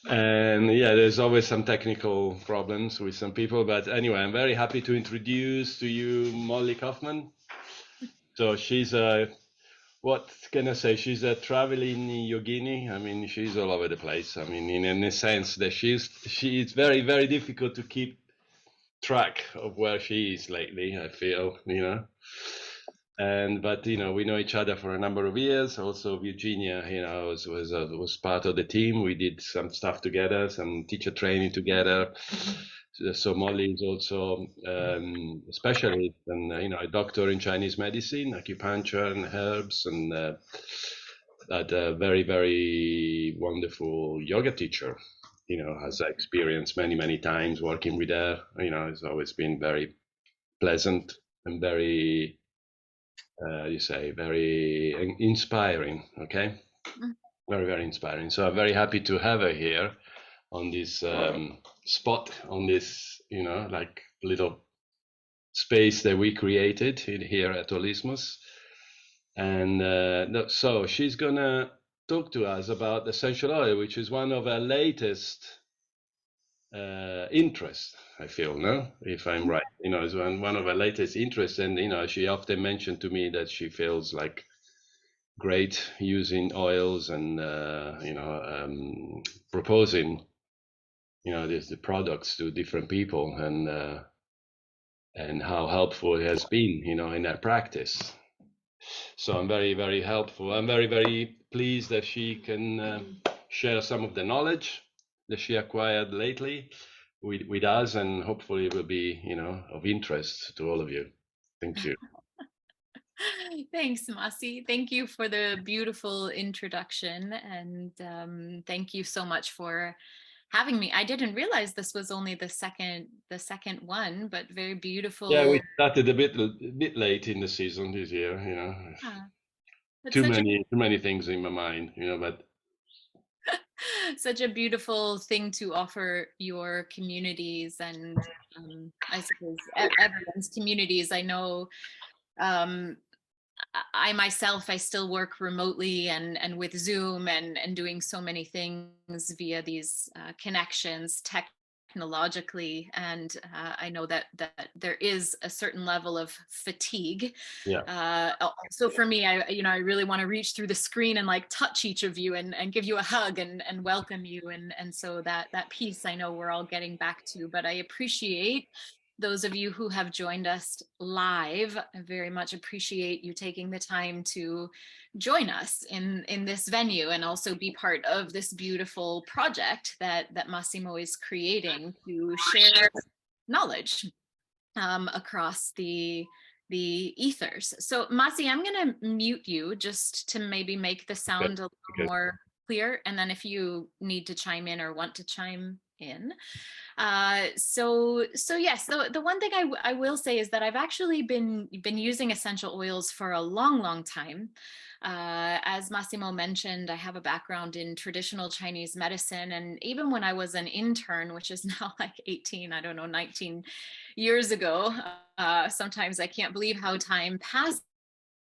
And yeah, there's always some technical problems with some people, but anyway, I'm very happy to introduce to you Molly Kaufman. So she's a, what can I say? She's a traveling yogini. I mean, she's all over the place. I mean, in a sense that she's very, very difficult to keep track of where she is lately, I feel, And but we know each other for a number of years. Also, Virginia, was part of the team. We did some stuff together, some teacher training together. So Molly is also a specialist and a doctor in Chinese medicine, acupuncture and herbs, and a very very wonderful yoga teacher. Has experienced many times working with her. It's always been very pleasant and very you say very inspiring. Okay, very very inspiring. So I'm very happy to have her here on this spot, on this like little space that we created here at Holismus. And so she's gonna talk to us about essential oil, which is one of our latest interests. I feel, no, if I'm right, it's one of her latest interests, and she often mentioned to me that she feels like great using oils and proposing the products to different people, and how helpful it has been in their practice. So I'm very very helpful. I'm very very pleased that she can share some of the knowledge that she acquired lately with us, and hopefully it will be of interest to all of you. Thank you. Thanks, Masi. Thank you for the beautiful introduction, and thank you so much for having me. I didn't realize this was only the second one, but very Yeah, we beautiful. started a bit late in the season this year. Yeah, it's Too such a many things in my mind, but such a beautiful thing to offer your communities, and I suppose everyone's communities. I know um, I myself, I still work remotely and with Zoom and doing so many things via these connections technologically, and I know that there is a certain level of fatigue. yeah. So for me, I really want to reach through the screen and like touch each of you and give you a hug and welcome you, and so that piece I know we're all getting back to, but I appreciate those of you who have joined us live. I very much appreciate you taking the time to join us in this venue and also be part of this beautiful project that Massimo is creating to share knowledge across the ethers. So Masi, I'm going to mute you just to maybe make the Okay. sound a little Okay. more clear, and then if you need to chime in or want to chime in. So yes, the one thing I will say is that I've actually been using essential oils for a long time. As Massimo mentioned, I have a background in traditional Chinese medicine, and even when I was an intern, which is now like 18, I don't know, 19 years ago, sometimes I can't believe how time passes.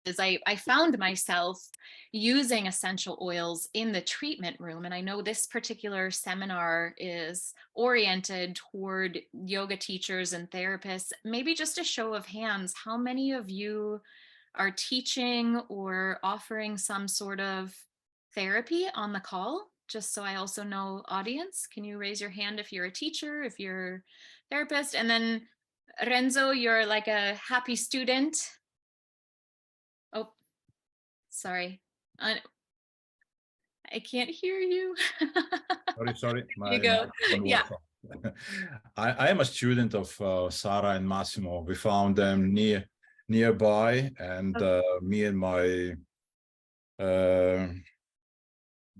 I found myself using essential oils in the treatment room. And I know this particular seminar is oriented toward yoga teachers and therapists. Maybe just a show of hands, how many of you are teaching or offering some sort of therapy on the call? Just so I also know audience, can you raise your hand if you're a teacher, if you're a therapist? And then Renzo, you're like a happy student. Oh, sorry. I can't hear you. Sorry, You my go. microphone Yeah. was off. I am a student of Sara and Massimo. We found them nearby, and me and my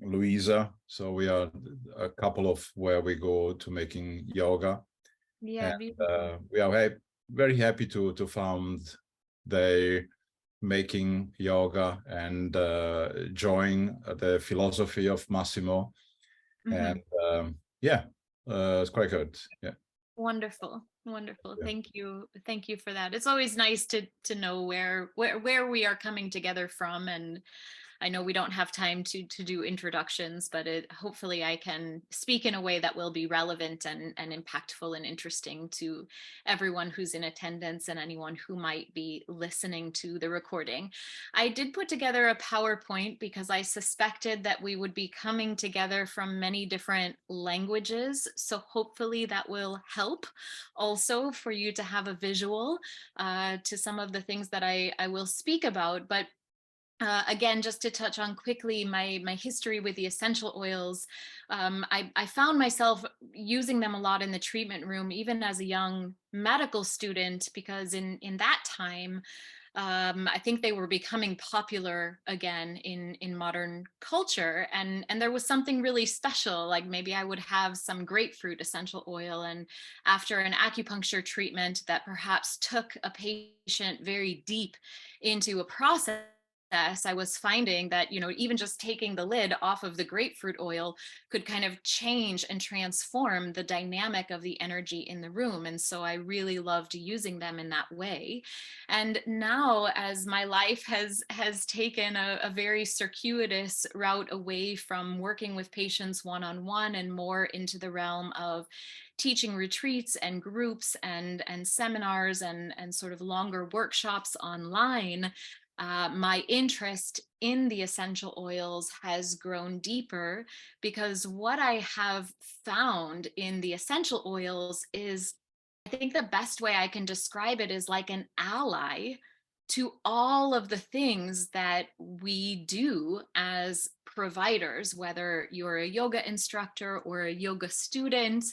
Louisa. So we are a couple of where we go to making yoga, Yeah, and beautiful. we are very happy to found they making yoga and join the philosophy of Massimo, Mhm. and yeah, it's quite good. Yeah. Wonderful. Wonderful. Yeah. Thank you. Thank you for that. It's always nice to know where we are coming together from, and I know we don't have time to do introductions, but hopefully I can speak in a way that will be relevant and impactful and interesting to everyone who's in attendance and anyone who might be listening to the recording. I did put together a PowerPoint because I suspected that we would be coming together from many different languages. So hopefully that will help also for you to have a visual to some of the things that I will speak about. But again, just to touch on quickly my history with the essential oils, I found myself using them a lot in the treatment room, even as a young medical student, because in that time, I think they were becoming popular again in modern culture, and there was something really special. Like maybe I would have some grapefruit essential oil, and after an acupuncture treatment that perhaps took a patient very deep into a process, I was finding that, you know, even just taking the lid off of the grapefruit oil could kind of change and transform the dynamic of the energy in the room. And so I really loved using them in that way. And now, as my life has taken a very circuitous route away from working with patients one-on-one and more into the realm of teaching retreats and groups and seminars and sort of longer workshops online, my interest in the essential oils has grown deeper, because what I have found in the essential oils is, I think the best way I can describe it is like an ally to all of the things that we do as providers, whether you're a yoga instructor or a yoga student,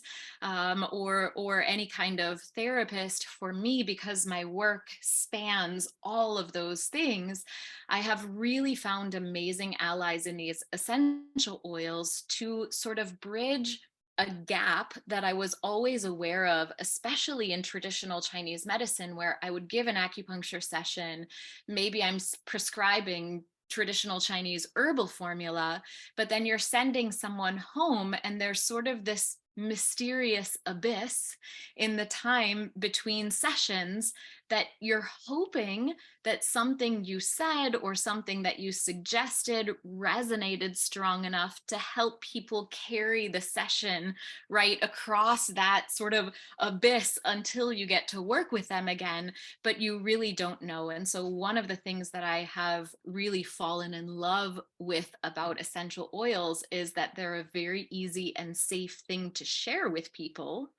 or any kind of therapist. For me, because my work spans all of those things, I have really found amazing allies in these essential oils to sort of bridge a gap that I was always aware of, especially in traditional Chinese medicine, where I would give an acupuncture session. Maybe I'm prescribing traditional Chinese herbal formula, but then you're sending someone home and there's sort of this mysterious abyss in the time between sessions that you're hoping that something you said or something that you suggested resonated strong enough to help people carry the session right across that sort of abyss until you get to work with them again, but you really don't know. And so one of the things that I have really fallen in love with about essential oils is that they're a very easy and safe thing to share with people.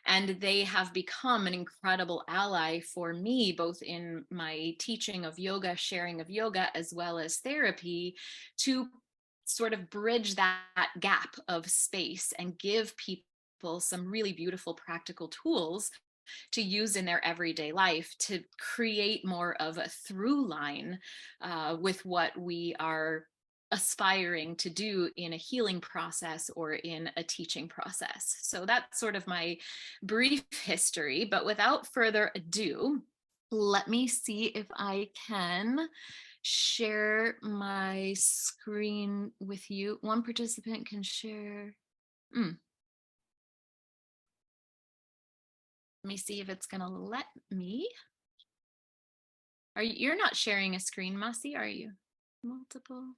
And they have become an incredible ally for me, both in my teaching of yoga, sharing of yoga, as well as therapy, to sort of bridge that gap of space and give people some really beautiful practical tools to use in their everyday life to create more of a through line with what we are aspiring to do in a healing process or in a teaching process. So that's sort of my brief history, but without further ado, let me see if I can share my screen with you. One participant can share. Let me see if it's gonna let me. You're not sharing a screen, Masi, are you? Multiple.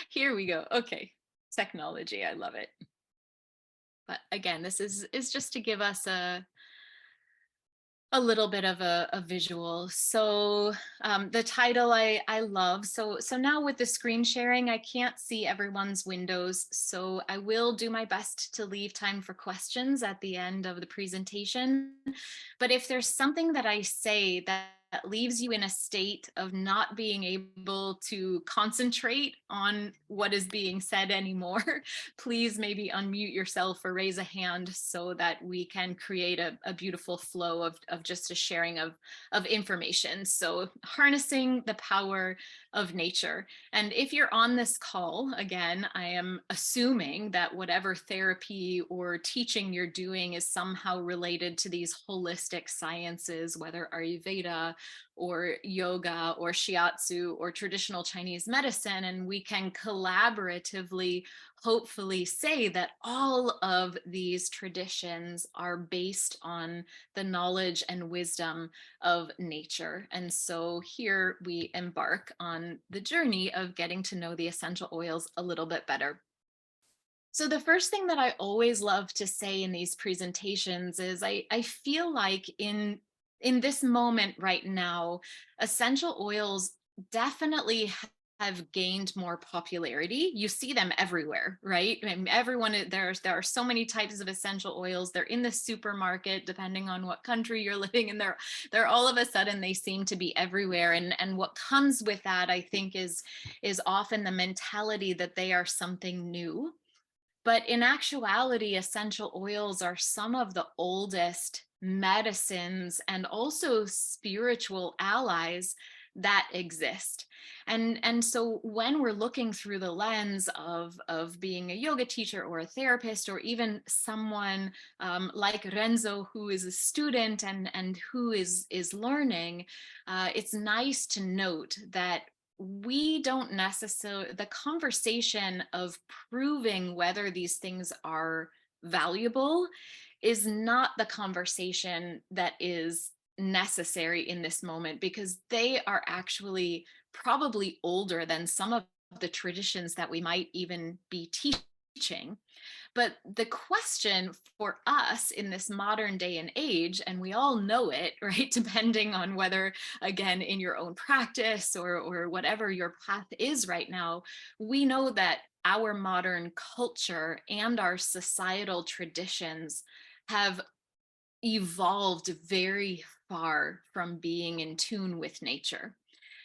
Here we go. Okay. Technology, I love it. But again, this is just to give us a little bit of a visual. So the title I love. So now with the screen sharing, I can't see everyone's windows. So I will do my best to leave time for questions at the end of the presentation. But if there's something that I say that leaves you in a state of not being able to concentrate on what is being said anymore, please maybe unmute yourself or raise a hand so that we can create a beautiful flow of just a sharing of information. So harnessing the power of nature. And if you're on this call, again, I am assuming that whatever therapy or teaching you're doing is somehow related to these holistic sciences, whether Ayurveda, or yoga or shiatsu or traditional Chinese medicine, and we can collaboratively hopefully say that all of these traditions are based on the knowledge and wisdom of nature. And so here we embark on the journey of getting to know the essential oils a little bit better. So the first thing that I always love to say in these presentations is I feel like in this moment right now, essential oils definitely have gained more popularity. You see them everywhere, right? I mean, there are so many types of essential oils. They're in the supermarket, depending on what country you're living in. They're all of a sudden they seem to be everywhere. And what comes with that, I think, is often the mentality that they are something new. But in actuality, essential oils are some of the oldest medicines and also spiritual allies that exist. And so when we're looking through the lens of being a yoga teacher or a therapist, or even someone like Renzo, who is a student and who is learning, it's nice to note that we don't necessarily, the conversation of proving whether these things are valuable is not the conversation that is necessary in this moment, because they are actually probably older than some of the traditions that we might even be teaching. But the question for us in this modern day and age, and we all know it, right? Depending on whether, again, in your own practice or whatever your path is right now, we know that our modern culture and our societal traditions have evolved very far from being in tune with nature.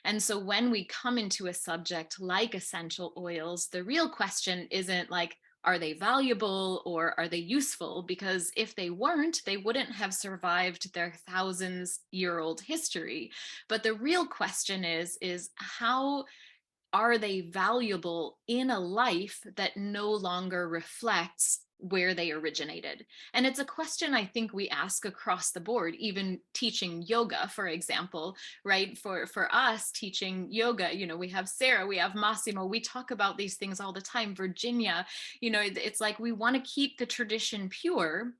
And so when we come into a subject like essential oils, the real question isn't like, are they valuable or are they useful? Because if they weren't, they wouldn't have survived their thousands-year-old history. But the real question is how are they valuable in a life that no longer reflects where they originated? And it's a question I think we ask across the board, even teaching yoga, for example, right? For us teaching yoga, we have Sarah, we have Massimo, we talk about these things all the time. Virginia, it's like we want to keep the tradition pure,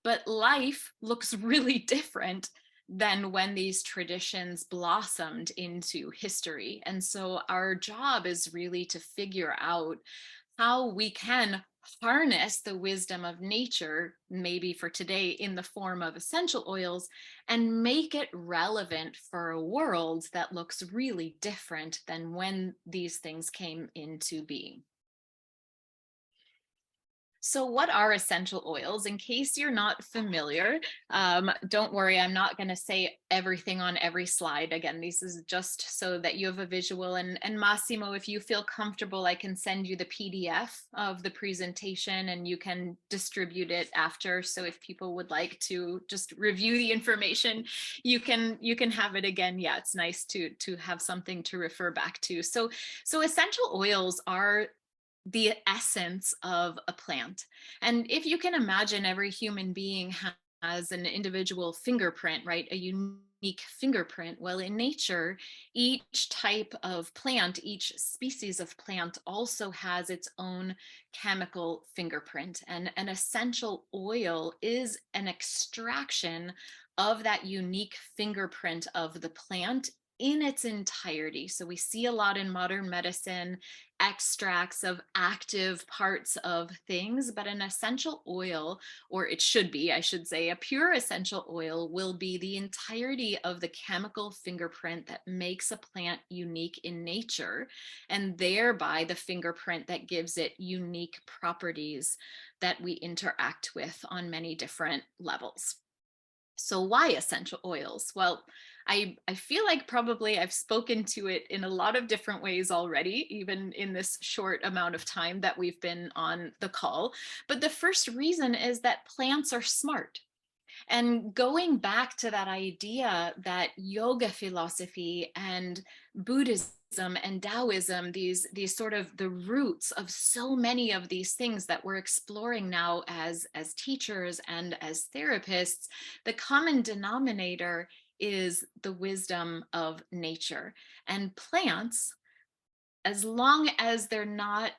but life looks really different than when these traditions blossomed into history. And so our job is really to figure out how we can harness the wisdom of nature, maybe for today in the form of essential oils, and make it relevant for a world that looks really different than when these things came into being. So what are essential oils? In case you're not familiar, don't worry, I'm not going to say everything on every slide. Again, this is just so that you have a visual. And Massimo, if you feel comfortable, I can send you the PDF of the presentation and you can distribute it after. So if people would like to just review the information, you can have it again. Yeah, it's nice to have something to refer back to. So essential oils are the essence of a plant. And if you can imagine, every human being has an individual fingerprint, right? A unique fingerprint. Well, in nature, each type of plant, each species of plant also has its own chemical fingerprint. And an essential oil is an extraction of that unique fingerprint of the plant in its entirety. So we see a lot in modern medicine, extracts of active parts of things, but an essential oil, or it should be, I should say, a pure essential oil will be the entirety of the chemical fingerprint that makes a plant unique in nature, and thereby the fingerprint that gives it unique properties that we interact with on many different levels. So why essential oils? Well, I feel like probably I've spoken to it in a lot of different ways already, even in this short amount of time that we've been on the call. But the first reason is that plants are smart. And going back to that idea that yoga philosophy and Buddhism and Taoism, these sort of the roots of so many of these things that we're exploring now as teachers and as therapists, the common denominator is the wisdom of nature. And plants, as long as they're not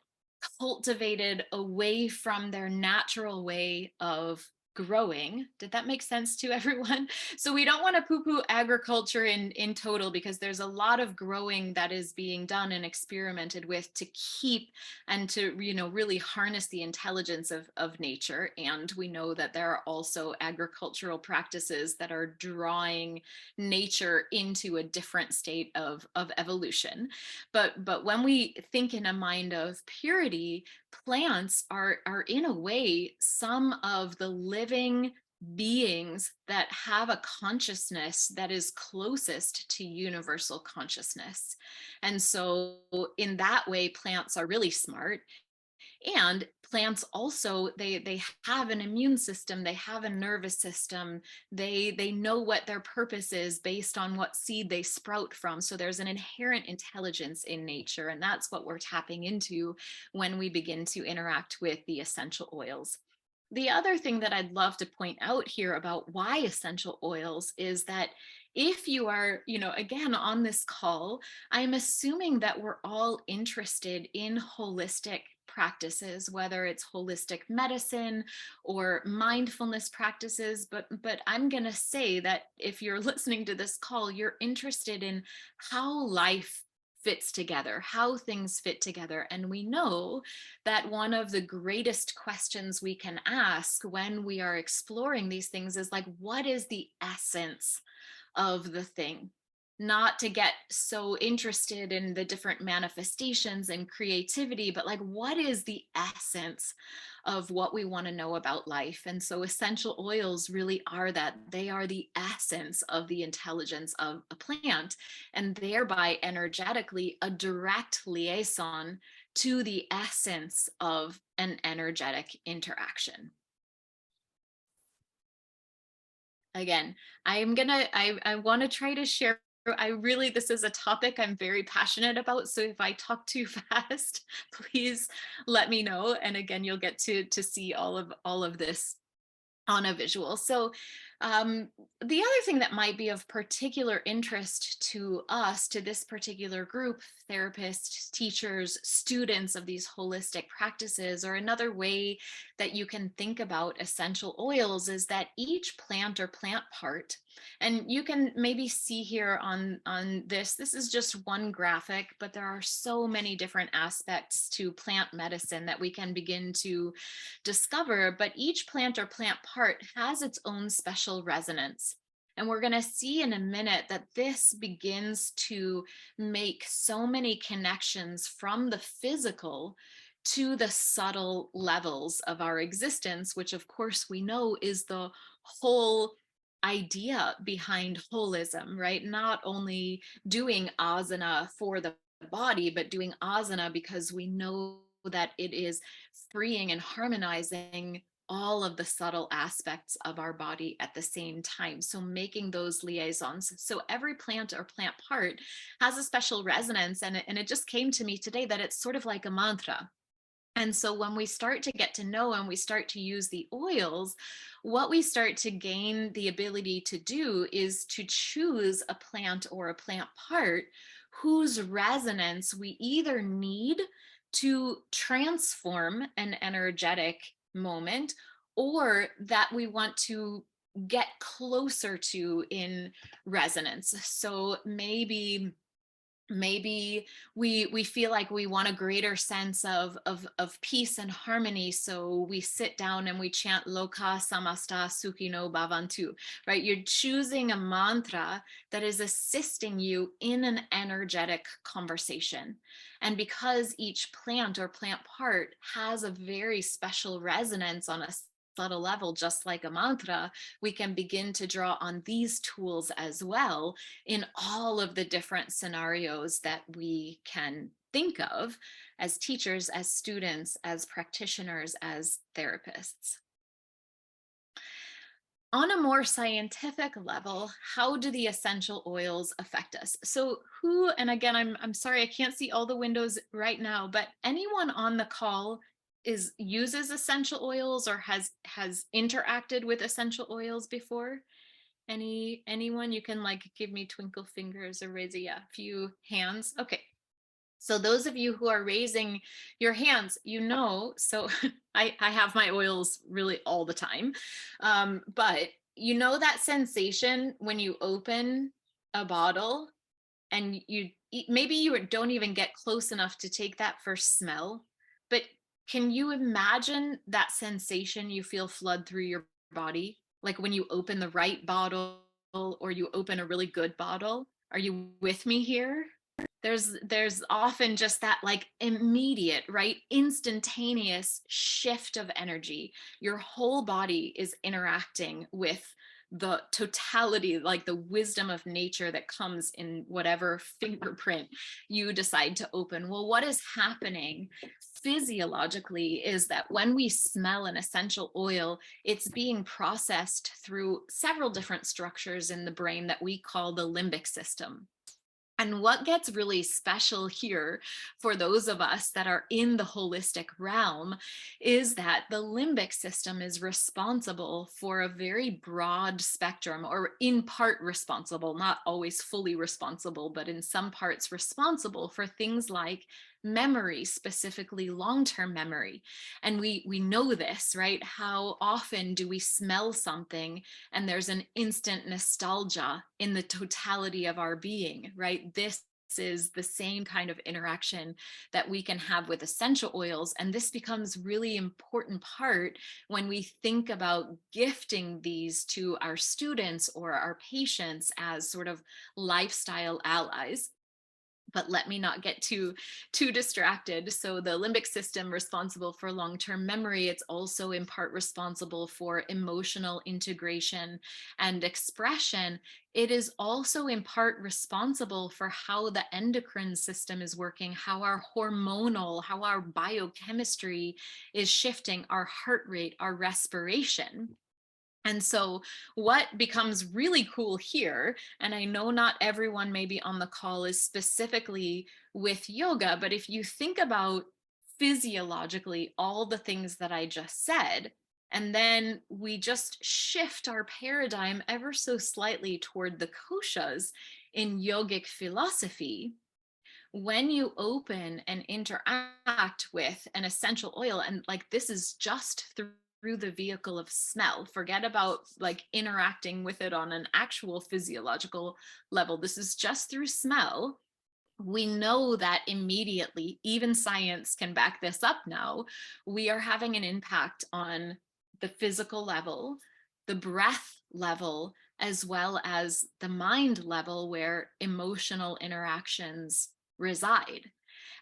cultivated away from their natural way of growing. Did that make sense to everyone? So we don't want to poo-poo agriculture in total, because there's a lot of growing that is being done and experimented with to keep and to, you know, really harness the intelligence of nature. And we know that there are also agricultural practices that are drawing nature into a different state of evolution. But when we think in a mind of purity, plants are in a way some of the living beings that have a consciousness that is closest to universal consciousness. And so in that way, plants are really smart. And plants also, they have an immune system, they have a nervous system, they know what their purpose is based on what seed they sprout from. So there's an inherent intelligence in nature, and that's what we're tapping into when we begin to interact with the essential oils. The other thing that I'd love to point out here about why essential oils is that if you are, you know, again, on this call, I'm assuming that we're all interested in holistic practices, whether it's holistic medicine or mindfulness practices. But I'm going to say that if you're listening to this call, you're interested in how life fits together, how things fit together. And we know that one of the greatest questions we can ask when we are exploring these things is like, what is the essence of the thing? Not to get so interested in the different manifestations and creativity, but like, what is the essence of what we want to know about life? And so essential oils really are that. They are the essence of the intelligence of a plant, and thereby energetically a direct liaison to the essence of an energetic interaction. Again, I want to try to share. This is a topic I'm very passionate about. So if I talk too fast, please let me know. And again, you'll get to see all of this on a visual. So the other thing that might be of particular interest to us, to this particular group, therapists, teachers, students of these holistic practices, or another way that you can think about essential oils, is that each plant or plant part, and you can maybe see here on this is just one graphic, but there are so many different aspects to plant medicine that we can begin to discover. But each plant or plant part has its own special resonance. And we're going to see in a minute that this begins to make so many connections from the physical to the subtle levels of our existence, which of course we know is the whole idea behind holism, right? Not only doing asana for the body, but doing asana because we know that it is freeing and harmonizing all of the subtle aspects of our body at the same time. So making those liaisons. So every plant or plant part has a special resonance. And it just came to me today that it's sort of like a mantra. And so when we start to get to know and we start to use the oils, what we start to gain the ability to do is to choose a plant or a plant part whose resonance we either need to transform an energetic moment, or that we want to get closer to in resonance. So maybe we feel like we want a greater sense of peace and harmony, so we sit down and we chant Loka Samasta Sukhino Bhavantu, right? You're choosing a mantra that is assisting you in an energetic conversation. And because each plant or plant part has a very special resonance on a subtle level, just like a mantra, we can begin to draw on these tools as well in all of the different scenarios that we can think of as teachers, as students, as practitioners, as therapists. On a more scientific level, how do the essential oils affect us? So and again, I'm sorry, I can't see all the windows right now, but anyone on the call uses essential oils or has interacted with essential oils before? Anyone? You can like give me twinkle fingers or raise a few hands. Okay. So those of you who are raising your hands, so I have my oils really all the time. But you know that sensation when you open a bottle and maybe you don't even get close enough to take that first smell, but can you imagine that sensation you feel flood through your body? Like when you open the right bottle or you open a really good bottle? Are you with me here? There's often just that like immediate, right, instantaneous shift of energy. Your whole body is interacting with the totality, like the wisdom of nature that comes in whatever fingerprint you decide to open. Well, what is happening physiologically is that when we smell an essential oil, it's being processed through several different structures in the brain that we call the limbic system. And what gets really special here for those of us that are in the holistic realm is that the limbic system is responsible for a very broad spectrum, or in part responsible, not always fully responsible, but in some parts responsible for things like memory, specifically long-term memory. And we know this, right? How often do we smell something and there's an instant nostalgia in the totality of our being, right? This is the same kind of interaction that we can have with essential oils. And this becomes really important part when we think about gifting these to our students or our patients as sort of lifestyle allies. But let me not get too distracted. So the limbic system responsible for long-term memory, it's also in part responsible for emotional integration and expression. It is also in part responsible for how the endocrine system is working, how our hormonal, how our biochemistry is shifting, our heart rate, our respiration. And so what becomes really cool here, and I know not everyone maybe on the call is specifically with yoga, but if you think about physiologically all the things that I just said, and then we just shift our paradigm ever so slightly toward the koshas in yogic philosophy, when you open and interact with an essential oil, and like this is just through the vehicle of smell, forget about like interacting with it on an actual physiological level, this is just through smell. We know that immediately, even science can back this up now, we are having an impact on the physical level, the breath level, as well as the mind level where emotional interactions reside.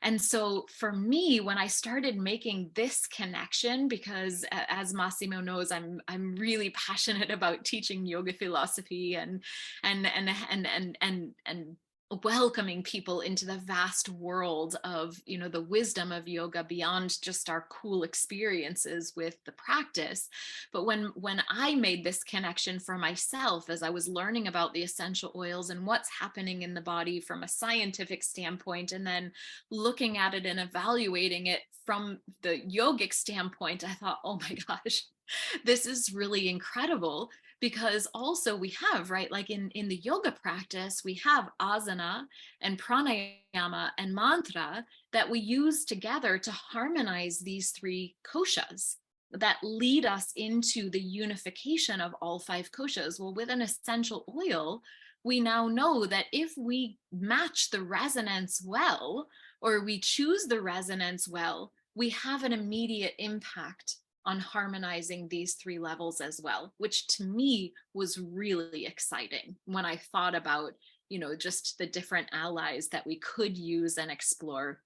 And so for me, when I started making this connection, because as Massimo knows, I'm really passionate about teaching yoga philosophy and welcoming people into the vast world of, the wisdom of yoga beyond just our cool experiences with the practice. But when I made this connection for myself, as I was learning about the essential oils and what's happening in the body from a scientific standpoint, and then looking at it and evaluating it from the yogic standpoint, I thought, oh my gosh, this is really incredible. Because also we have, right, like in the yoga practice, we have asana and pranayama and mantra that we use together to harmonize these three koshas that lead us into the unification of all five koshas. Well, with an essential oil, we now know that if we match the resonance well, or we choose the resonance well, we have an immediate impact on harmonizing these three levels as well, which to me was really exciting when I thought about, just the different allies that we could use and explore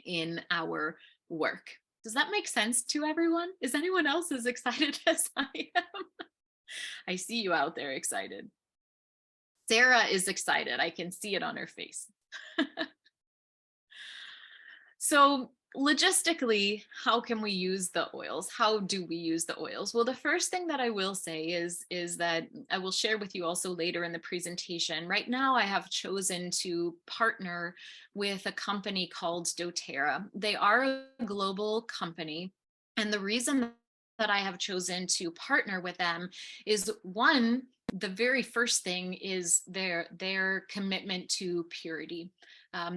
in our work. Does that make sense to everyone? Is anyone else as excited as I am? I see you out there excited. Sarah is excited. I can see it on her face. So logistically, how can we use the oils? How do we use the oils? Well, the first thing that I will say is that I will share with you also later in the presentation. Right now, I have chosen to partner with a company called doTERRA. They are a global company. And the reason that I have chosen to partner with them is, one, the very first thing is their commitment to purity.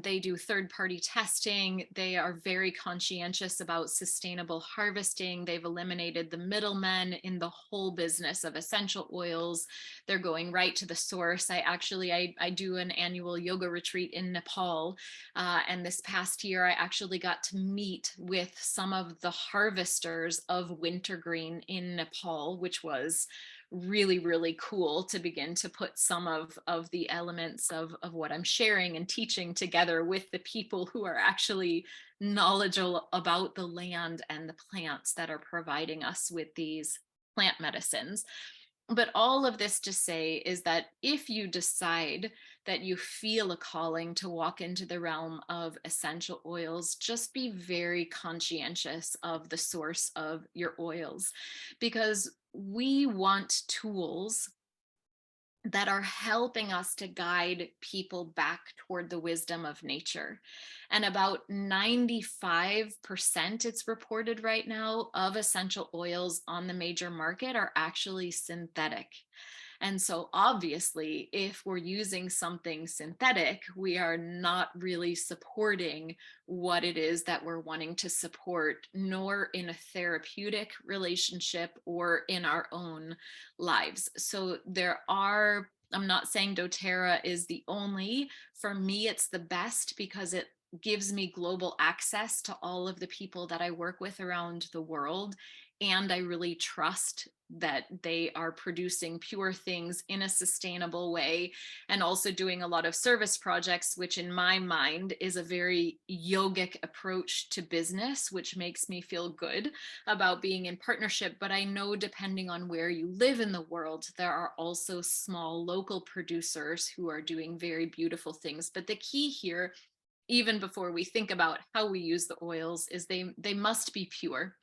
They do third-party testing. They are very conscientious about sustainable harvesting. They've eliminated the middlemen in the whole business of essential oils. They're going right to the source. I do an annual yoga retreat in Nepal. And this past year, I actually got to meet with some of the harvesters of wintergreen in Nepal, which was really, really cool to begin to put some of the elements of what I'm sharing and teaching together with the people who are actually knowledgeable about the land and the plants that are providing us with these plant medicines. But all of this to say is that if you decide that you feel a calling to walk into the realm of essential oils, just be very conscientious of the source of your oils, because we want tools that are helping us to guide people back toward the wisdom of nature. And about 95%, it's reported right now, of essential oils on the major market are actually synthetic. And so obviously, if we're using something synthetic, we are not really supporting what it is that we're wanting to support, nor in a therapeutic relationship or in our own lives. So I'm not saying doTERRA is the only. For me, it's the best because it gives me global access to all of the people that I work with around the world. And I really trust that they are producing pure things in a sustainable way, and also doing a lot of service projects, which in my mind is a very yogic approach to business, which makes me feel good about being in partnership. But I know depending on where you live in the world, there are also small local producers who are doing very beautiful things. But the key here, even before we think about how we use the oils, is they must be pure,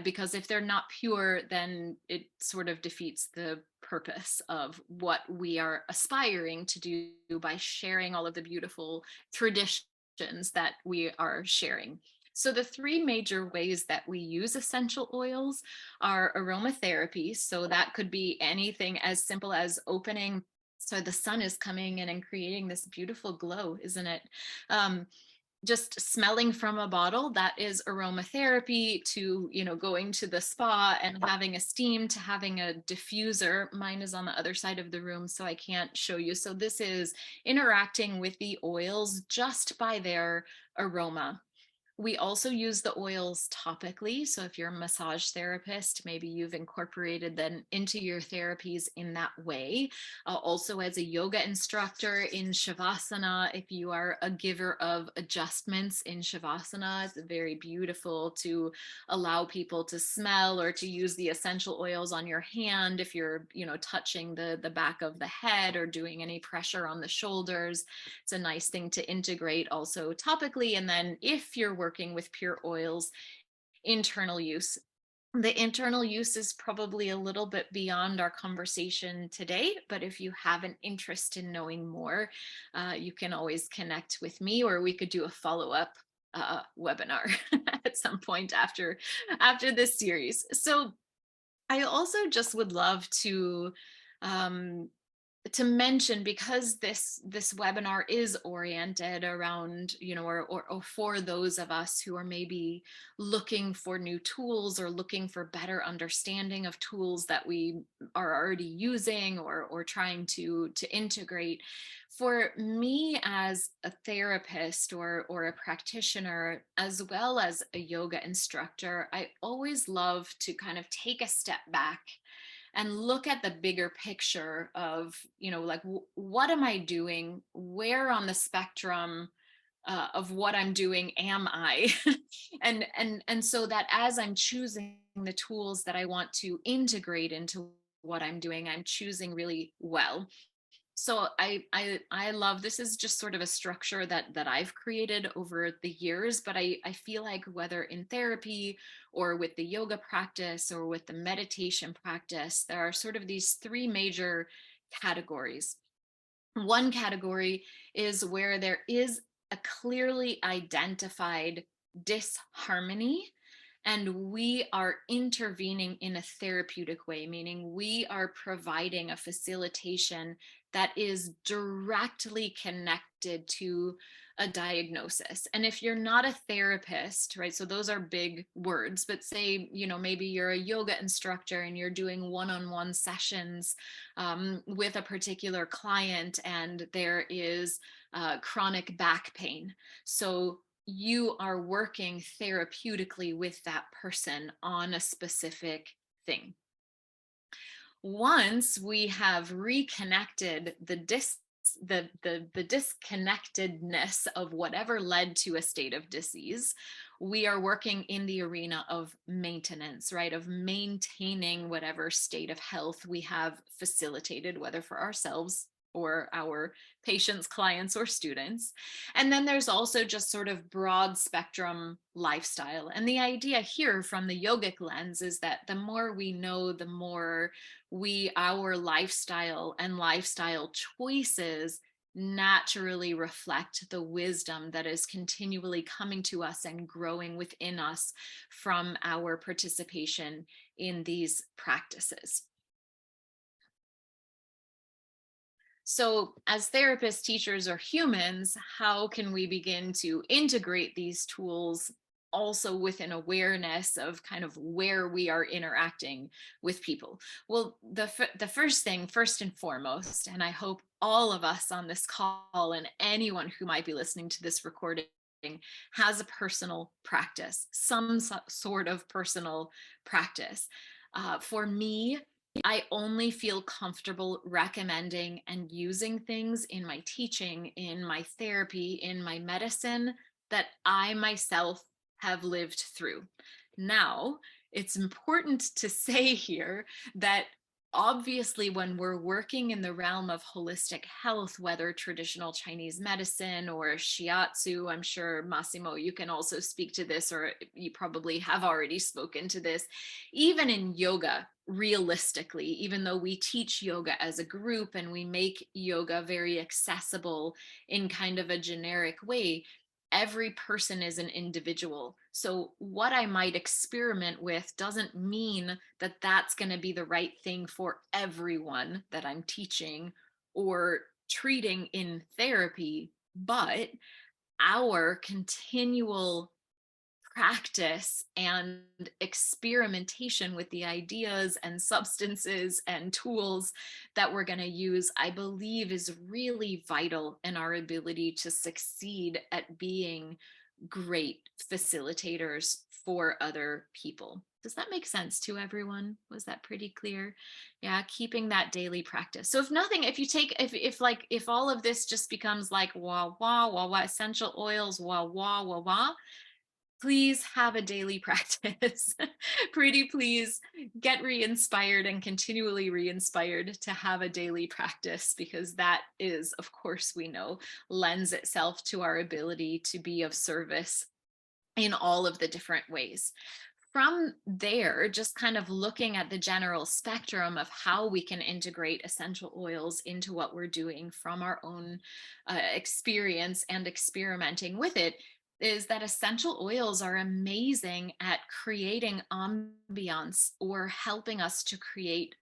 because if they're not pure, then it sort of defeats the purpose of what we are aspiring to do by sharing all of the beautiful traditions that we are sharing. So the three major ways that we use essential oils are aromatherapy. So that could be anything as simple as opening. So the sun is coming in and creating this beautiful glow, isn't it? Just smelling from a bottle, that is aromatherapy, to going to the spa and having a steam, to having a diffuser. Mine is on the other side of the room, so I can't show you. So this is interacting with the oils just by their aroma. We also use the oils topically. So if you're a massage therapist, maybe you've incorporated them into your therapies in that way. Also as a yoga instructor in Shavasana, if you are a giver of adjustments in Shavasana, it's very beautiful to allow people to smell or to use the essential oils on your hand if you're, touching the back of the head or doing any pressure on the shoulders. It's a nice thing to integrate also topically. And then if you're working with pure oils, internal use. The internal use is probably a little bit beyond our conversation today, but if you have an interest in knowing more, you can always connect with me, or we could do a follow-up webinar at some point after this series. So I also just would love to mention, because this webinar is oriented around, or for those of us who are maybe looking for new tools or looking for better understanding of tools that we are already using or trying to integrate. For me as a therapist or a practitioner, as well as a yoga instructor, I always love to kind of take a step back and look at the bigger picture of, what am I doing? Where on the spectrum of what I'm doing am I? and so that as I'm choosing the tools that I want to integrate into what I'm doing, I'm choosing really well. So I love, this is just sort of a structure that I've created over the years, but I feel like whether in therapy or with the yoga practice or with the meditation practice, there are sort of these three major categories. One category is where there is a clearly identified disharmony And we are intervening in a therapeutic way, meaning we are providing a facilitation that is directly connected to a diagnosis. And if you're not a therapist, right, so those are big words, but say, maybe you're a yoga instructor and you're doing one-on-one sessions with a particular client, and there is chronic back pain. So you are working therapeutically with that person on a specific thing. Once we have reconnected the disconnectedness of whatever led to a state of disease, we are working in the arena of maintenance, right? Of maintaining whatever state of health we have facilitated, whether for ourselves or our patients, clients, or students. And then there's also just sort of broad spectrum lifestyle. And the idea here from the yogic lens is that the more we know, the more our lifestyle and lifestyle choices naturally reflect the wisdom that is continually coming to us and growing within us from our participation in these practices. So as therapists, teachers, or humans, how can we begin to integrate these tools also with an awareness of kind of where we are interacting with people? Well, the first thing, first and foremost, and I hope all of us on this call and anyone who might be listening to this recording has a personal practice, some sort of personal practice. For me, I only feel comfortable recommending and using things in my teaching, in my therapy, in my medicine that I myself have lived through. Now, it's important to say here that obviously when we're working in the realm of holistic health, whether traditional Chinese medicine or shiatsu, I'm sure Massimo, you can also speak to this, or you probably have already spoken to this, even in yoga, realistically, even though we teach yoga as a group and we make yoga very accessible in kind of a generic way, every person is an individual. So what I might experiment with doesn't mean that that's going to be the right thing for everyone that I'm teaching or treating in therapy, but our continual practice and experimentation with the ideas and substances and tools that we're going to use, I believe, is really vital in our ability to succeed at being great facilitators for other people. Does that make sense to everyone? Was that pretty clear? Yeah, keeping that daily practice. So if nothing, if all of this just becomes like wah wah wah wah, essential oils, wah wah wah wah, please have a daily practice. Pretty please get re-inspired and continually re-inspired to have a daily practice, because that is, of course, we know, lends itself to our ability to be of service in all of the different ways. From there, just kind of looking at the general spectrum of how we can integrate essential oils into what we're doing from our own experience and experimenting with it, is that essential oils are amazing at creating ambiance or helping us to create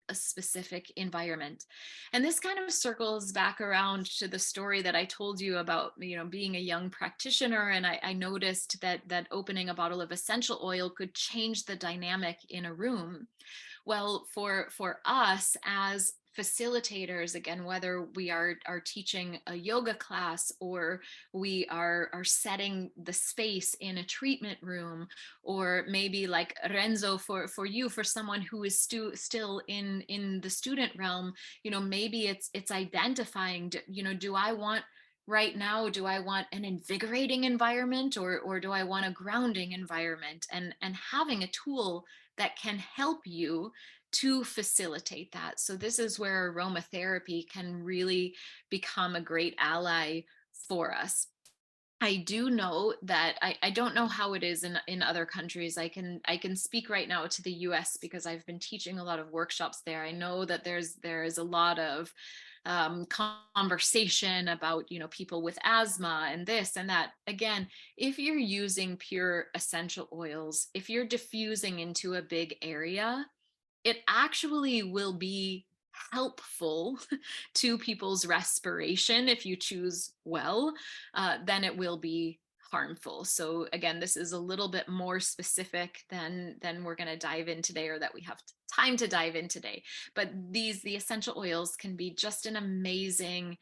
a specific environment. And this kind of circles back around to the story that I told you about, being a young practitioner. And I noticed that opening a bottle of essential oil could change the dynamic in a room. Well, for us as facilitators, again, whether we are teaching a yoga class or we are setting the space in a treatment room, or maybe like Renzo, for you, for someone who is still in the student realm, maybe it's identifying, do I want right now, do I want an invigorating environment, or do I want a grounding environment, and having a tool that can help you to facilitate that. So this is where aromatherapy can really become a great ally for us. I do know that I don't know how it is in other countries. I can speak right now to the US because I've been teaching a lot of workshops there. I know that there is a lot of conversation about, people with asthma and this and that. Again, if you're using pure essential oils, if you're diffusing into a big area, it actually will be helpful to people's respiration if you choose well, than it will be harmful. So again, this is a little bit more specific than we're going to dive in today, or that we have time to dive in today. But the essential oils can be just an amazing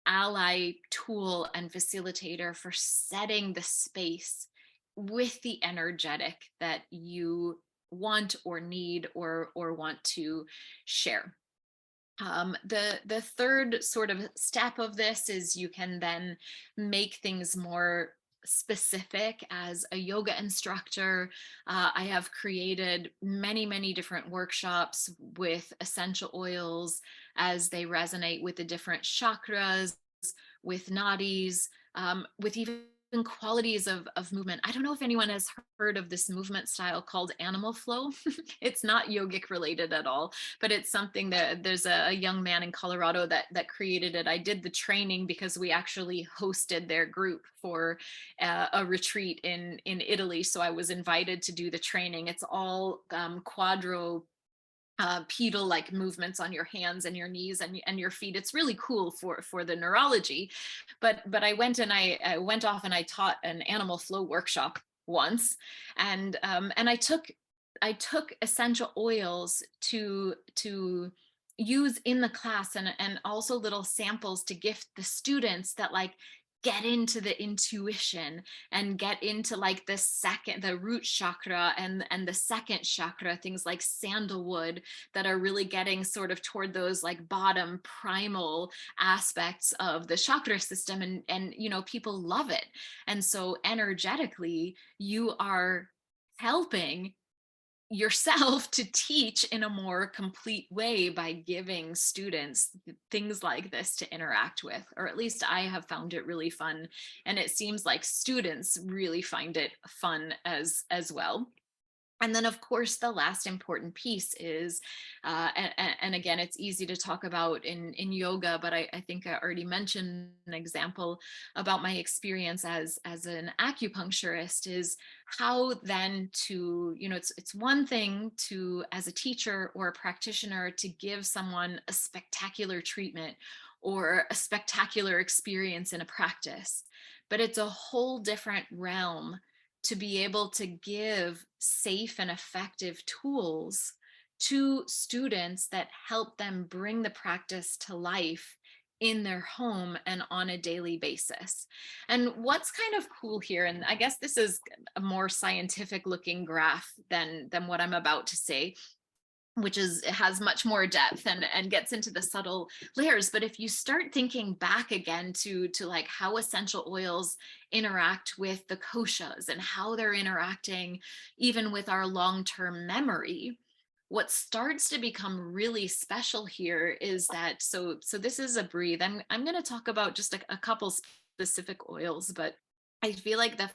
ally, tool, and facilitator for setting the space with the energetic that you want or need or want to share. The third sort of step of this is you can then make things more specific. As a yoga instructor, I have created many different workshops with essential oils as they resonate with the different chakras, with nadis, with even qualities of movement. I don't know if anyone has heard of this movement style called animal flow. It's not yogic related at all, but it's something that there's a young man in Colorado that created it. I did the training because we actually hosted their group for a retreat in Italy. So I was invited to do the training. It's all pedal like movements on your hands and your knees and your feet. It's really cool for the neurology. But I went and I went off and I taught an animal flow workshop once, and I took essential oils to use in the class, and also little samples to gift the students that like get into the intuition and get into like the root chakra and the second chakra, things like sandalwood, that are really getting sort of toward those like bottom primal aspects of the chakra system. And people love it. And so energetically, you are helping yourself to teach in a more complete way by giving students things like this to interact with, or at least I have found it really fun, and it seems like students really find it fun as well. And then, of course, the last important piece is, and again, it's easy to talk about in yoga, but I think I already mentioned an example about my experience as an acupuncturist, is how then to, it's one thing to, as a teacher or a practitioner, to give someone a spectacular treatment or a spectacular experience in a practice, but it's a whole different realm to be able to give safe and effective tools to students that help them bring the practice to life in their home and on a daily basis. And what's kind of cool here, and I guess this is a more scientific looking graph than what I'm about to say, which it has much more depth and gets into the subtle layers. But if you start thinking back again to like how essential oils interact with the koshas and how they're interacting even with our long-term memory, what starts to become really special here is that, so this is a breathe. I'm going to talk about just a couple specific oils, but I feel like the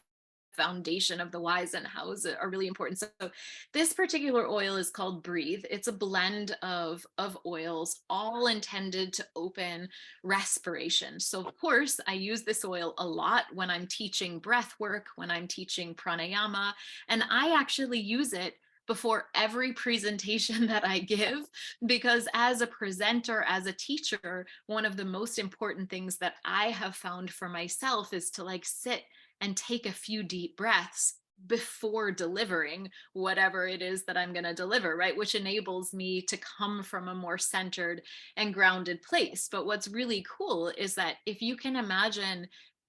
foundation of the whys and hows are really important. So this particular oil is called Breathe. It's a blend of oils, all intended to open respiration. So of course, I use this oil a lot when I'm teaching breath work, when I'm teaching pranayama, and I actually use it before every presentation that I give, because as a presenter, as a teacher, one of the most important things that I have found for myself is to like sit and take a few deep breaths before delivering whatever it is that I'm going to deliver, right? Which enables me to come from a more centered and grounded place. But what's really cool is that if you can imagine,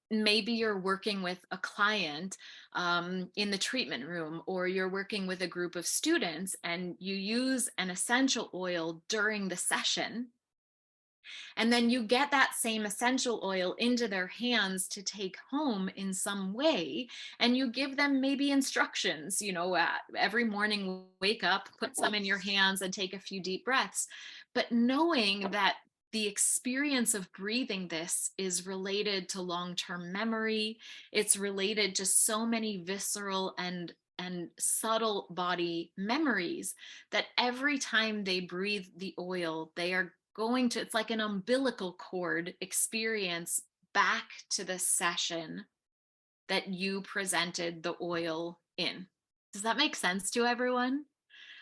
maybe you're working with a client in the treatment room, or you're working with a group of students and you use an essential oil during the session, and then you get that same essential oil into their hands to take home in some way, and you give them maybe instructions, every morning, wake up, put some in your hands and take a few deep breaths. But knowing that the experience of breathing this is related to long-term memory, it's related to so many visceral and subtle body memories, that every time they breathe the oil, they are going to, it's like an umbilical cord experience back to the session that you presented the oil in. Does that make sense to everyone?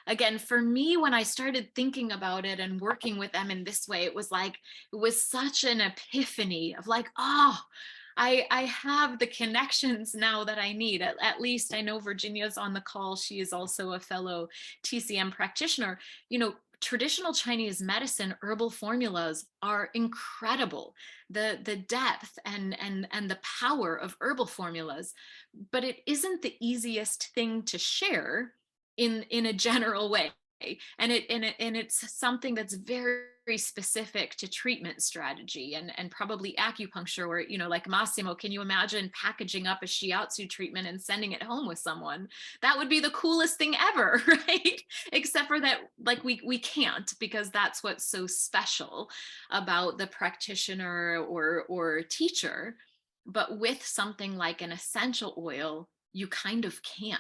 Again, for me, when I started thinking about it and working with them in this way, it was such an epiphany of like, oh, I have the connections now that I need. At least I know Virginia's on the call. She is also a fellow TCM practitioner. You know, traditional Chinese medicine herbal formulas are incredible. The depth and the power of herbal formulas, but it isn't the easiest thing to share in a general way. And it's something that's very specific to treatment strategy and probably acupuncture, where, you know, like Massimo, can you imagine packaging up a shiatsu treatment and sending it home with someone? That would be the coolest thing ever, right? Except for that, like we can't, because that's what's so special about the practitioner or teacher. But with something like an essential oil, you kind of can.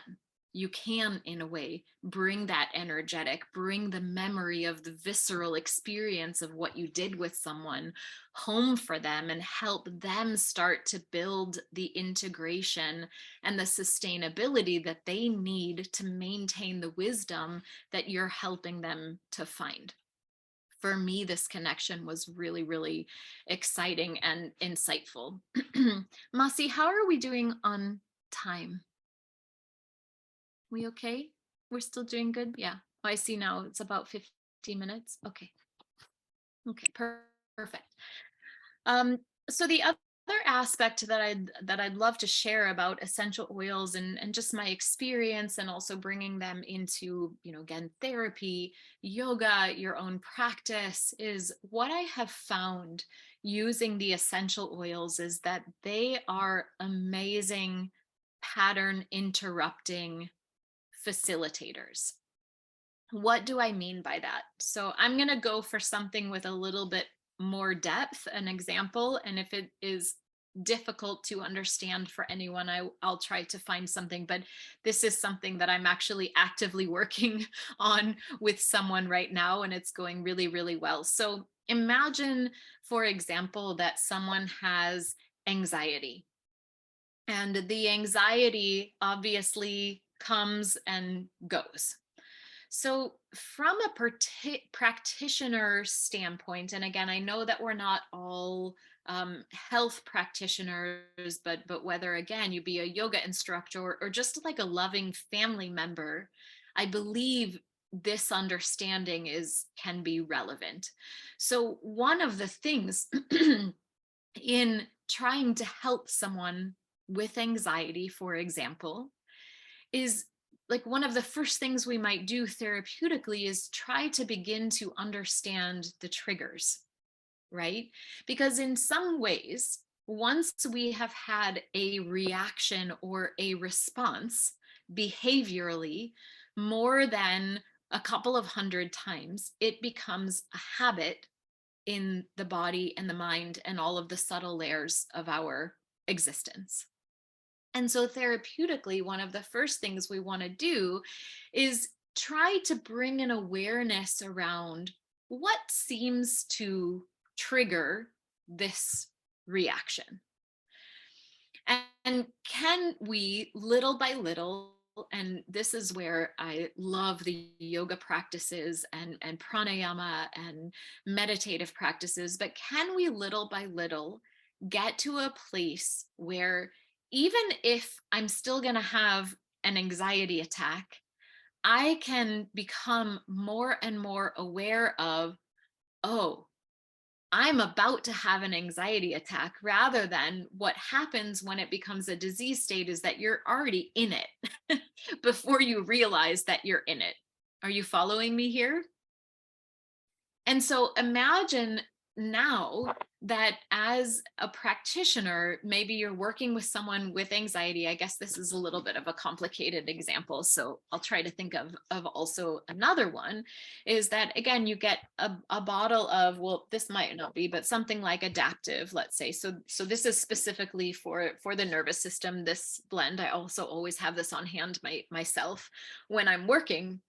You can, in a way, bring that energetic, bring the memory of the visceral experience of what you did with someone home for them and help them start to build the integration and the sustainability that they need to maintain the wisdom that you're helping them to find. For me, this connection was really, really exciting and insightful. Masi, how are we doing on time? We okay? We're still doing good? Yeah. Oh, I see now it's about 15 minutes. Okay. Okay, perfect. So the other aspect that I'd love to share about essential oils and just my experience, and also bringing them into, you know, again, therapy, yoga, your own practice, is what I have found using the essential oils is that they are amazing pattern interrupting facilitators. What do I mean by that? So I'm going to go for something with a little bit more depth, an example, and if it is difficult to understand for anyone, I'll try to find something, but this is something that I'm actually actively working on with someone right now, and it's going really, really well. So imagine, for example, that someone has anxiety, and the anxiety obviously comes and goes. So from a practitioner standpoint, and again, I know that we're not all health practitioners, but whether, again, you be a yoga instructor or just like a loving family member, I believe this understanding can be relevant. So one of the things in trying to help someone with anxiety, for example, is like one of the first things we might do therapeutically is try to begin to understand the triggers, right? Because in some ways, once we have had a reaction or a response behaviorally more than a couple of hundred times, it becomes a habit in the body and the mind and all of the subtle layers of our existence. And so therapeutically, one of the first things we want to do is try to bring an awareness around what seems to trigger this reaction. And can we, little by little, and this is where I love the yoga practices and pranayama and meditative practices, but can we little by little get to a place where even if I'm still going to have an anxiety attack, I can become more and more aware of, oh, I'm about to have an anxiety attack, rather than what happens when it becomes a disease state is that you're already in it before you realize that you're in it. Are you following me here? And so imagine now that as a practitioner, maybe you're working with someone with anxiety. I guess this is a little bit of a complicated example, so I'll try to think of also another one, is that, again, you get a bottle of, well, this might not be, but something like Adaptive, let's say. So this is specifically for the nervous system, this blend. I also always have this on hand myself when I'm working.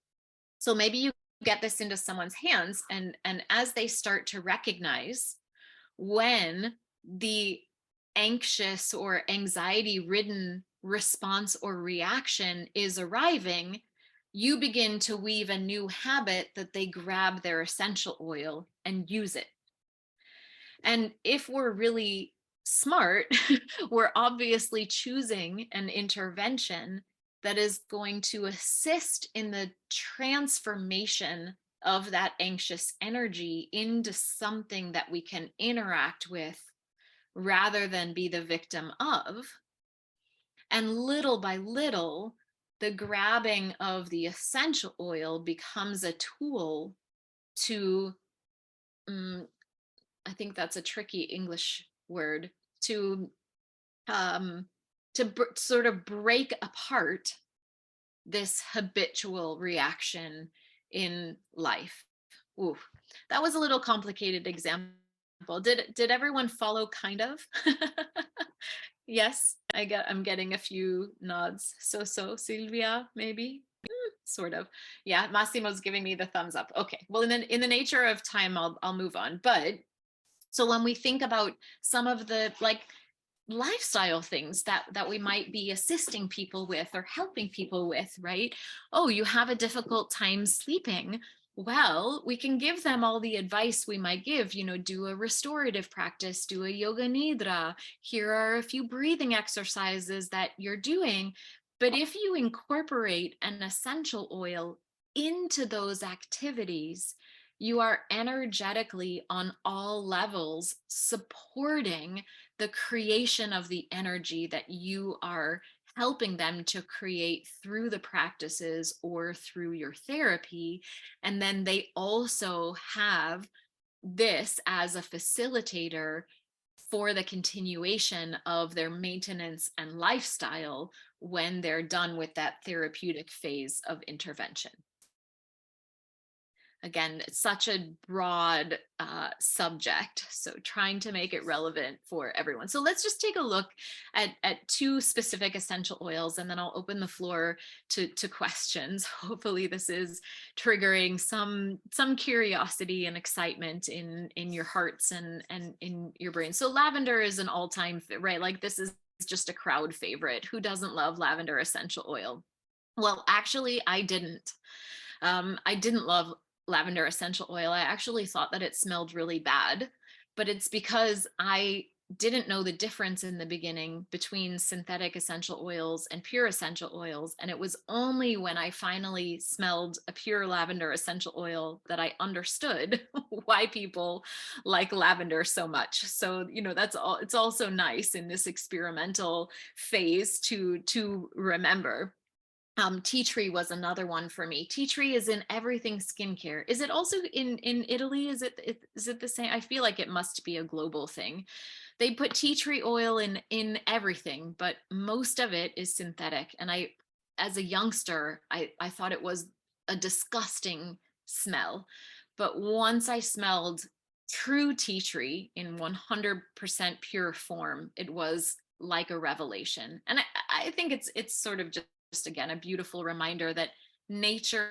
So maybe you get this into someone's hands, and as they start to recognize when the anxious or anxiety ridden response or reaction is arriving, you begin to weave a new habit that they grab their essential oil and use it. And if we're really smart, we're obviously choosing an intervention that is going to assist in the transformation of that anxious energy into something that we can interact with rather than be the victim of. And little by little, the grabbing of the essential oil becomes a tool to, I think that's a tricky English word, to sort of break apart this habitual reaction in life. Ooh, that was a little complicated example. Did everyone follow kind of? Yes, I'm getting a few nods. So Silvia, maybe? Sort of. Yeah, Massimo's giving me the thumbs up. Okay. Well, in the nature of time, I'll move on. But so when we think about some of the like lifestyle things that we might be assisting people with or helping people with, right? Oh, you have a difficult time sleeping. Well, we can give them all the advice we might give, do a restorative practice, do a yoga nidra. Here are a few breathing exercises that you're doing. But if you incorporate an essential oil into those activities, you are energetically on all levels supporting the creation of the energy that you are helping them to create through the practices or through your therapy. And then they also have this as a facilitator for the continuation of their maintenance and lifestyle when they're done with that therapeutic phase of intervention. Again, it's such a broad subject, so trying to make it relevant for everyone. So let's just take a look at two specific essential oils, and then I'll open the floor to questions. Hopefully this is triggering some curiosity and excitement in your hearts and in your brain. So lavender is an all-time, right? Like this is just a crowd favorite. Who doesn't love lavender essential oil? Well, actually, I didn't. I didn't love lavender essential oil. I actually thought that it smelled really bad, but it's because I didn't know the difference in the beginning between synthetic essential oils and pure essential oils. And it was only when I finally smelled a pure lavender essential oil that I understood why people like lavender so much. So, that's all. It's also nice in this experimental phase to remember. Tea tree was another one for me. Tea tree is in everything skincare. Is it also in Italy? Is it the same? I feel like it must be a global thing. They put tea tree oil in everything, but most of it is synthetic. And as a youngster, I thought it was a disgusting smell. But once I smelled true tea tree in 100% pure form, it was like a revelation. And I think it's sort of just again a beautiful reminder that nature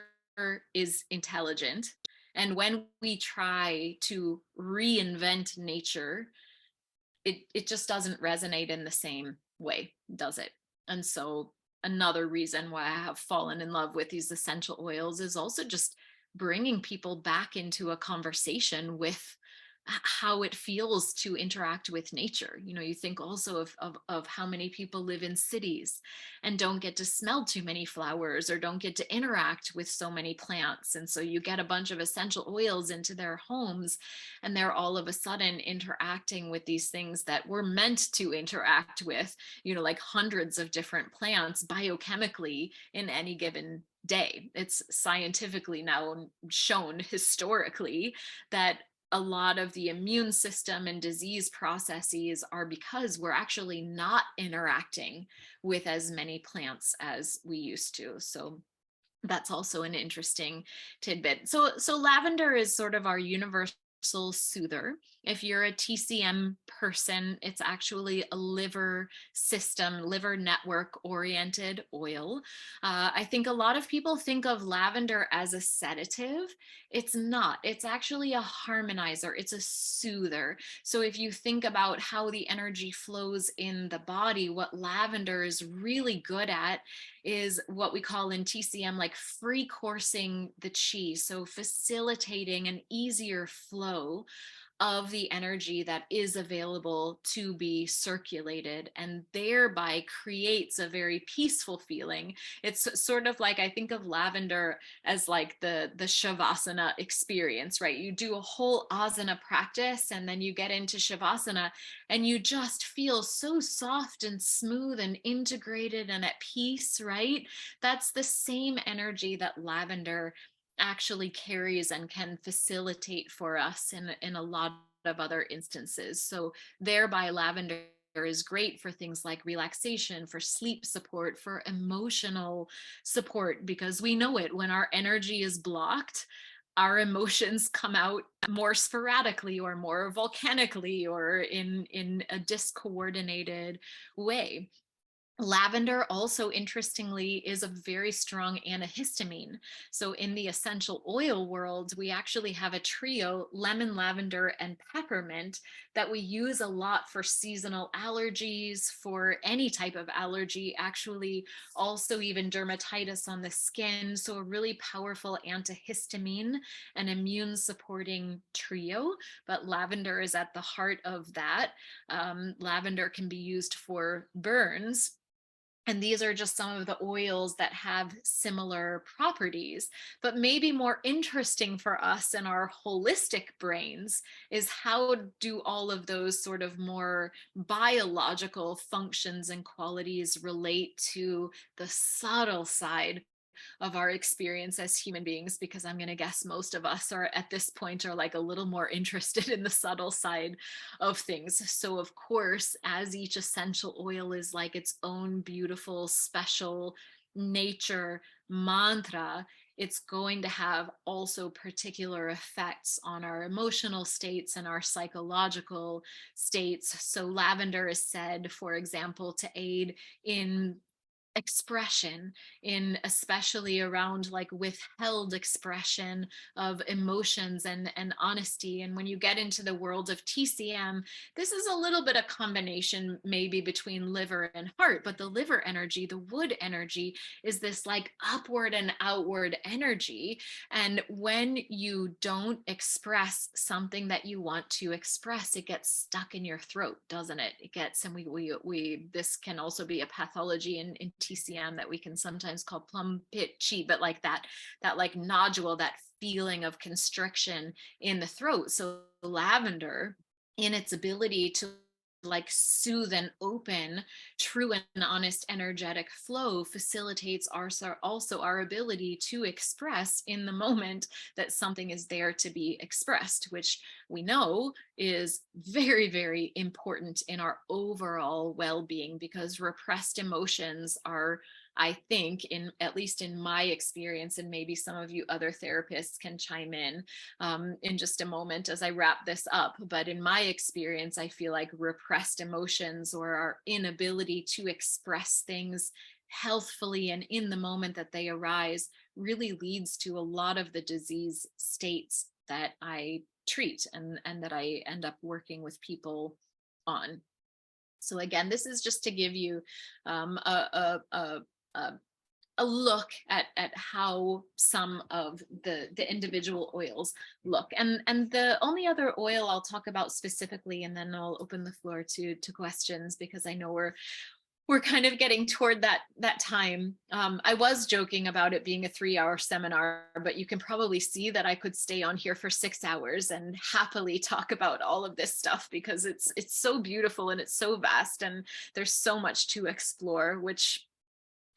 is intelligent, and when we try to reinvent nature, it just doesn't resonate in the same way, does it? And so another reason why I have fallen in love with these essential oils is also just bringing people back into a conversation with how it feels to interact with nature. You think also of how many people live in cities and don't get to smell too many flowers or don't get to interact with so many plants. And so you get a bunch of essential oils into their homes, and they're all of a sudden interacting with these things that we're meant to interact with, like hundreds of different plants biochemically in any given day. It's scientifically now shown historically that a lot of the immune system and disease processes are because we're actually not interacting with as many plants as we used to. So that's also an interesting tidbit. So lavender is sort of our universal soother. If you're a TCM person, it's actually a liver system, liver network oriented oil. I think a lot of people think of lavender as a sedative. It's not. It's actually a harmonizer. It's a soother. So if you think about how the energy flows in the body, what lavender is really good at is what we call in TCM like free coursing the chi, so facilitating an easier flow of the energy that is available to be circulated, and thereby creates a very peaceful feeling. It's sort of like, I think of lavender as like the shavasana experience, right? You do a whole asana practice and then you get into shavasana and you just feel so soft and smooth and integrated and at peace, right? That's the same energy that lavender actually carries and can facilitate for us in a lot of other instances. So thereby lavender is great for things like relaxation, for sleep support, for emotional support, because we know it, when our energy is blocked, our emotions come out more sporadically or more volcanically or in a discoordinated way. Lavender also, interestingly, is a very strong antihistamine. So in the essential oil world, we actually have a trio, lemon, lavender, and peppermint, that we use a lot for seasonal allergies, for any type of allergy, actually also even dermatitis on the skin. So a really powerful antihistamine and immune supporting trio, but lavender is at the heart of that. Lavender can be used for burns. And these are just some of the oils that have similar properties. But maybe more interesting for us in our holistic brains is, how do all of those sort of more biological functions and qualities relate to the subtle side of our experience as human beings? Because I'm going to guess most of us are at this point are like a little more interested in the subtle side of things. So of course, as each essential oil is like its own beautiful, special nature mantra, it's going to have also particular effects on our emotional states and our psychological states. So lavender is said, for example, to aid in expression, in especially around like withheld expression of emotions and honesty. And when you get into the world of TCM, this is a little bit of combination maybe between liver and heart, but the liver energy, the wood energy, is this like upward and outward energy. And when you don't express something that you want to express, it gets stuck in your throat, doesn't it? It gets, and we this can also be a pathology in TCM that we can sometimes call plum pit chi, but like that like nodule, that feeling of constriction in the throat. So lavender, in its ability to like soothe and open true and honest energetic flow, facilitates also our ability to express in the moment that something is there to be expressed, which we know is very, very important in our overall well-being, because repressed emotions are, I think, in at least in my experience, and maybe some of you other therapists can chime in just a moment as I wrap this up. But in my experience, I feel like repressed emotions, or our inability to express things healthfully and in the moment that they arise, really leads to a lot of the disease states that I treat and that I end up working with people on. So again, this is just to give you a look at how some of the individual oils look. And the only other oil I'll talk about specifically, and then I'll open the floor to questions, because I know we're kind of getting toward that time. I was joking about it being a 3-hour seminar, but you can probably see that I could stay on here for 6 hours and happily talk about all of this stuff, because it's so beautiful and it's so vast and there's so much to explore, which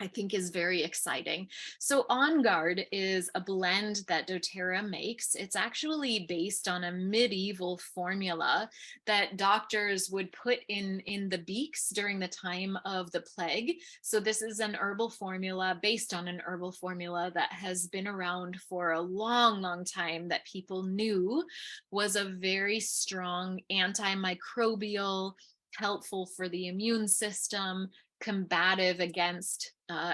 I think is very exciting. So On Guard is a blend that doTERRA makes. It's actually based on a medieval formula that doctors would put in the beaks during the time of the plague. So this is an herbal formula based on an herbal formula that has been around for a long, long time, that people knew was a very strong antimicrobial, helpful for the immune system, combative against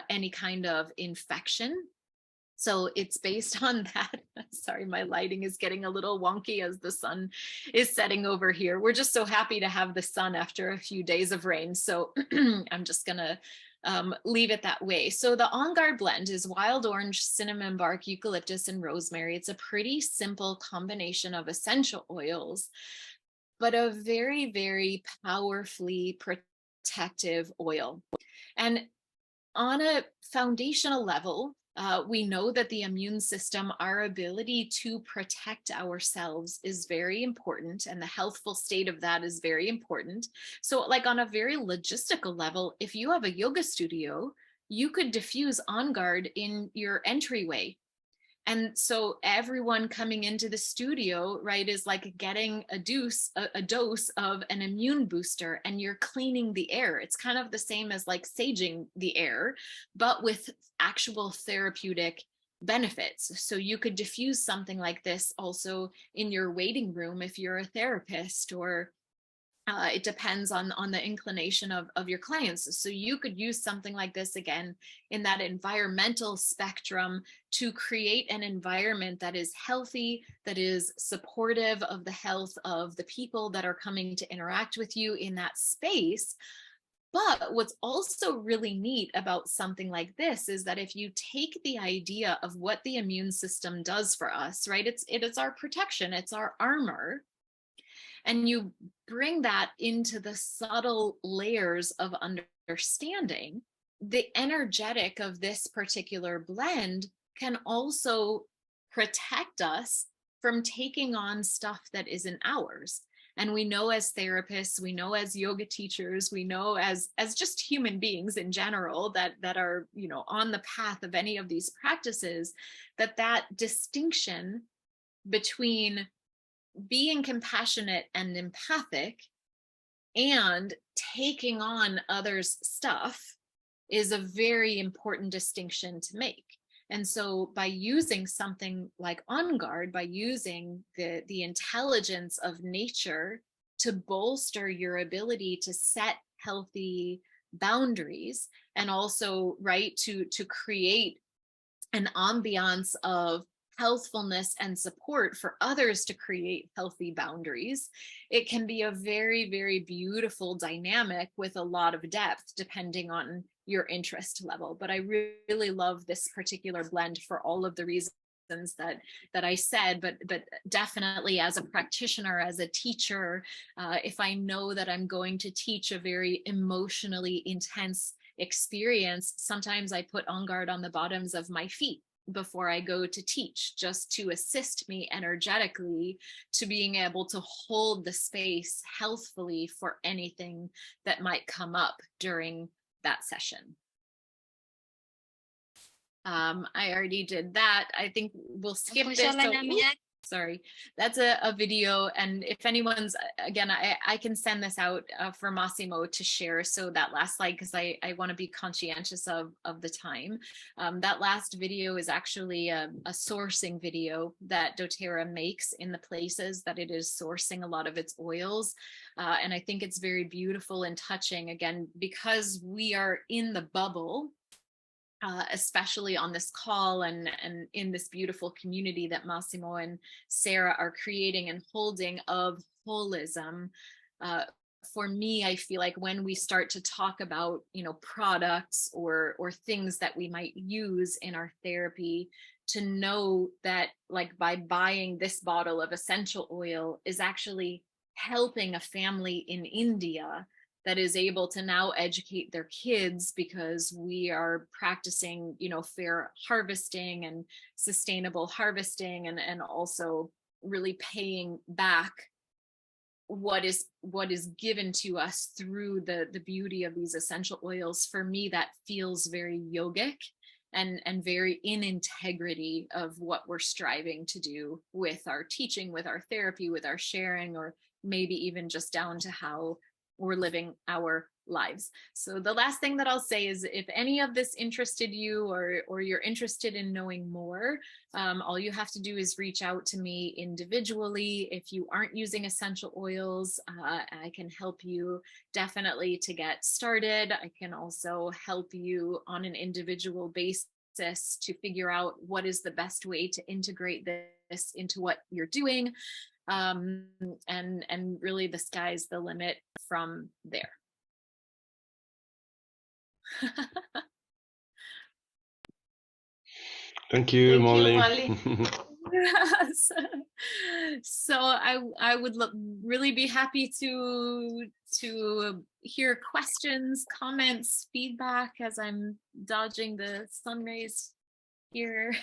any kind of infection. So it's based on that. Sorry, my lighting is getting a little wonky as the sun is setting over here. We're just so happy to have the sun after a few days of rain. So I'm just gonna leave it that way. So the On Guard blend is wild orange, cinnamon bark, eucalyptus, and rosemary. It's a pretty simple combination of essential oils, but a very, very powerfully protective oil. And on a foundational level, we know that the immune system, our ability to protect ourselves, is very important, and the healthful state of that is very important. So like on a very logistical level, if you have a yoga studio, you could diffuse On Guard in your entryway. And so everyone coming into the studio, right, is like getting a dose of an immune booster, and you're cleaning the air. It's kind of the same as like saging the air, but with actual therapeutic benefits. So you could diffuse something like this also in your waiting room if you're a therapist, or it depends on the inclination of your clients. So you could use something like this again in that environmental spectrum to create an environment that is healthy, that is supportive of the health of the people that are coming to interact with you in that space. But what's also really neat about something like this is that if you take the idea of what the immune system does for us, right, it is our protection, it's our armor, and you bring that into the subtle layers of understanding, the energetic of this particular blend can also protect us from taking on stuff that isn't ours. And we know as therapists, we know as yoga teachers, we know as just human beings in general that are, you know, on the path of any of these practices, that distinction between being compassionate and empathic and taking on others' stuff is a very important distinction to make. And so by using something like On Guard, by using the intelligence of nature to bolster your ability to set healthy boundaries, and also, right, to create an ambiance of healthfulness and support for others to create healthy boundaries, it can be a very, very beautiful dynamic with a lot of depth depending on your interest level. But I really love this particular blend for all of the reasons that I said, but definitely as a practitioner, as a teacher, if I know that I'm going to teach a very emotionally intense experience, sometimes I put On Guard on the bottoms of my feet before I go to teach, just to assist me energetically to being able to hold the space healthfully for anything that might come up during that session. I already did that. I think we'll skip this. Sorry, that's a video, and if anyone's, again, I can send this out for Massimo to share. So that last slide, because I want to be conscientious of the time. That last video is actually a sourcing video that doTERRA makes in the places that it is sourcing a lot of its oils. And I think it's very beautiful and touching, again, because we are in the bubble, especially on this call and in this beautiful community that Massimo and Sarah are creating and holding of holism. For me, I feel like when we start to talk about, you know, products or things that we might use in our therapy, to know that like by buying this bottle of essential oil is actually helping a family in India that is able to now educate their kids, because we are practicing, you know, fair harvesting and sustainable harvesting, and also really paying back what is given to us through the beauty of these essential oils, for me, that feels very yogic and very in integrity of what we're striving to do with our teaching, with our therapy, with our sharing, or maybe even just down to how we're living our lives. So the last thing that I'll say is, if any of this interested you, or you're interested in knowing more, all you have to do is reach out to me individually. If you aren't using essential oils, I can help you definitely to get started. I can also help you on an individual basis to figure out what is the best way to integrate this into what you're doing. And really the sky's the limit from there. Thank you, Molly. Yes. So I would really be happy to hear questions, comments, feedback as I'm dodging the sun rays here.